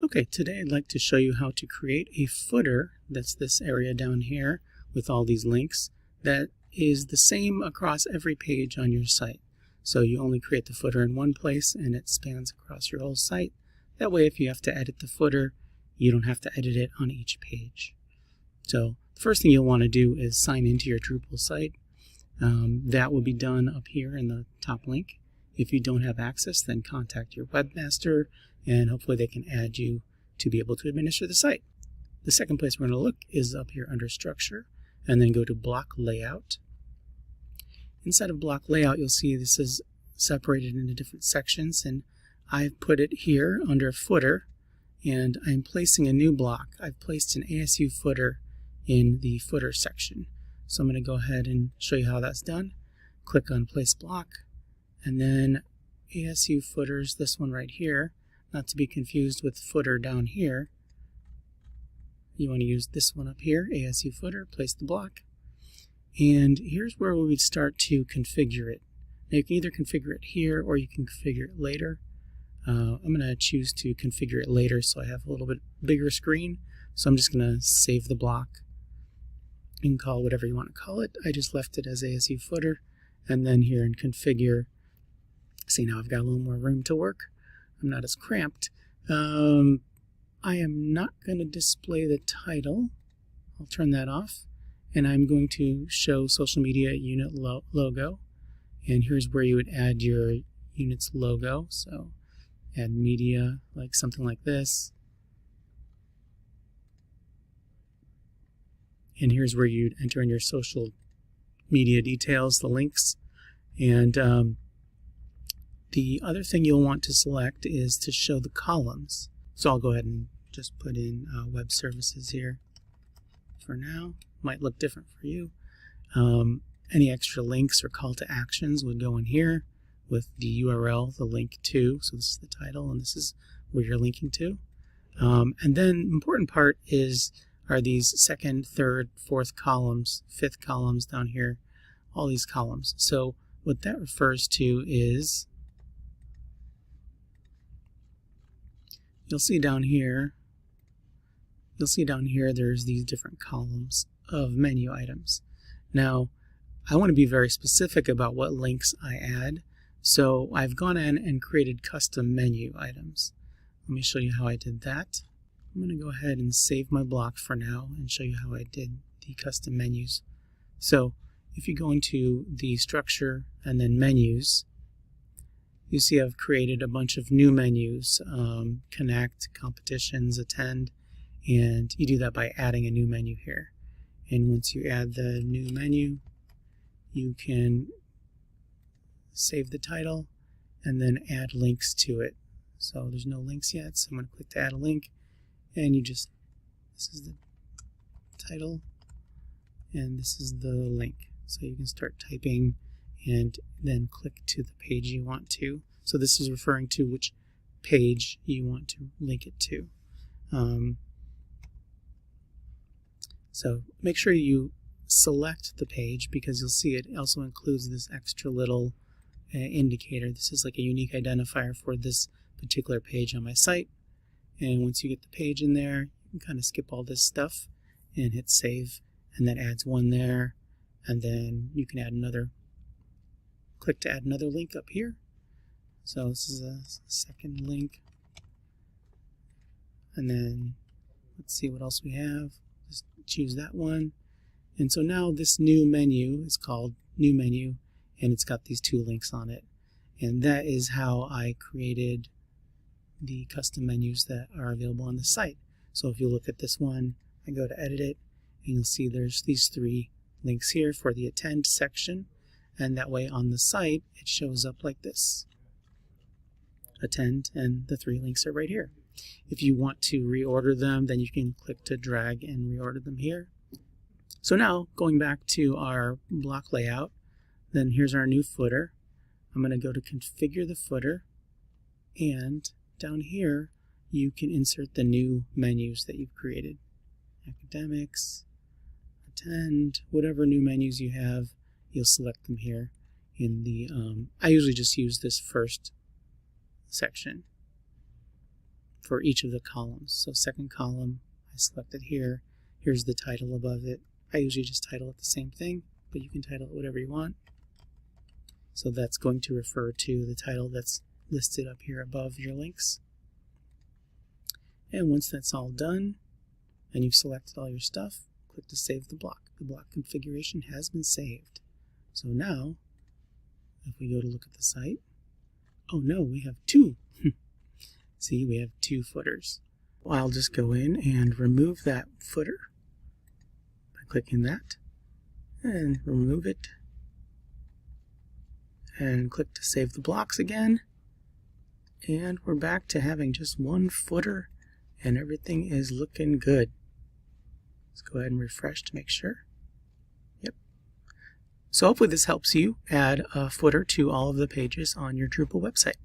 Okay, today I'd like to show you how to create a footer, that's this area down here with all these links, that is the same across every page on your site. So you only create the footer in one place and it spans across your whole site. That way if you have to edit the footer, you don't have to edit it on each page. So the first thing you'll want to do is sign into your Drupal site. That will be done up here in the top link. If you don't have access, then contact your webmaster and hopefully they can add you to be able to administer the site. The second place we're going to look is up here under Structure, and then go to Block Layout. Inside of Block Layout, you'll see this is separated into different sections, and I've put it here under Footer, and I'm placing a new block. I've placed an ASU footer in the footer section. So I'm going to go ahead and show you how that's done. Click on Place Block, and then ASU footers, this one right here, not to be confused with footer down here. You want to use this one up here, ASU footer, place the block. And here's where we would start to configure it. Now you can either configure it here or you can configure it later. I'm going to choose to configure it later so I have a little bit bigger screen. So I'm just going to save the block. You can call it whatever you want to call it. I just left it as ASU footer. And then here in configure, see, now I've got a little more room to work. I'm not as cramped. I am not going to display the title. I'll turn that off. And I'm going to show social media unit logo. And here's where you would add your unit's logo. So add media, like something like this. And here's where you'd enter in your social media details, the links. And the other thing you'll want to select is to show the columns. So I'll go ahead and just put in web services here for now. Might look different for you. Any extra links or call to actions would go in here with the URL, the link to. So this is the title and this is where you're linking to. And then important part are these second, third, fourth columns, fifth columns down here, all these columns. So what that refers to is, you'll see down here there's these different columns of menu items. Now, I want to be very specific about what links I add, so I've gone in and created custom menu items. Let me show you how I did that. I'm going to go ahead and save my block for now and show you how I did the custom menus. So if you go into the structure and then menus, you see I've created a bunch of new menus, connect, competitions, attend, and you do that by adding a new menu here. And once you add the new menu, you can save the title and then add links to it. So there's no links yet, so I'm going to click to add a link, and this is the title, and this is the link. So you can start typing and then click to the page you want to. So this is referring to which page you want to link it to. So make sure you select the page because you'll see it also includes this extra little indicator. This is like a unique identifier for this particular page on my site. And once you get the page in there, you can kind of skip all this stuff and hit save, and that adds one there. And then you can add another, click to add another link up here. So this is a second link. And then let's see what else we have. Just choose that one. And so now this new menu is called New Menu, and it's got these two links on it. And that is how I created the custom menus that are available on the site. So if you look at this one, I go to edit it, and you'll see there's these three links here for the attend section, and that way on the site it shows up like this. Attend, and the three links are right here. If you want to reorder them, then you can click to drag and reorder them here. So now, going back to our block layout, then here's our new footer. I'm going to go to configure the footer, and down here you can insert the new menus that you've created. Academics, attend, whatever new menus you have, you'll select them here in the, I usually just use this first section for each of the columns. So second column, I selected here. Here's the title above it. I usually just title it the same thing, but you can title it whatever you want. So that's going to refer to the title that's listed up here above your links. And once that's all done, and you've selected all your stuff, click to save the block. The block configuration has been saved. So now, if we go to look at the site, oh no, we have two. See, we have two footers. Well, I'll just go in and remove that footer by clicking that, and remove it, and click to save the blocks again, and we're back to having just one footer, and everything is looking good. Let's go ahead and refresh to make sure. Yep. So hopefully this helps you add a footer to all of the pages on your Drupal website.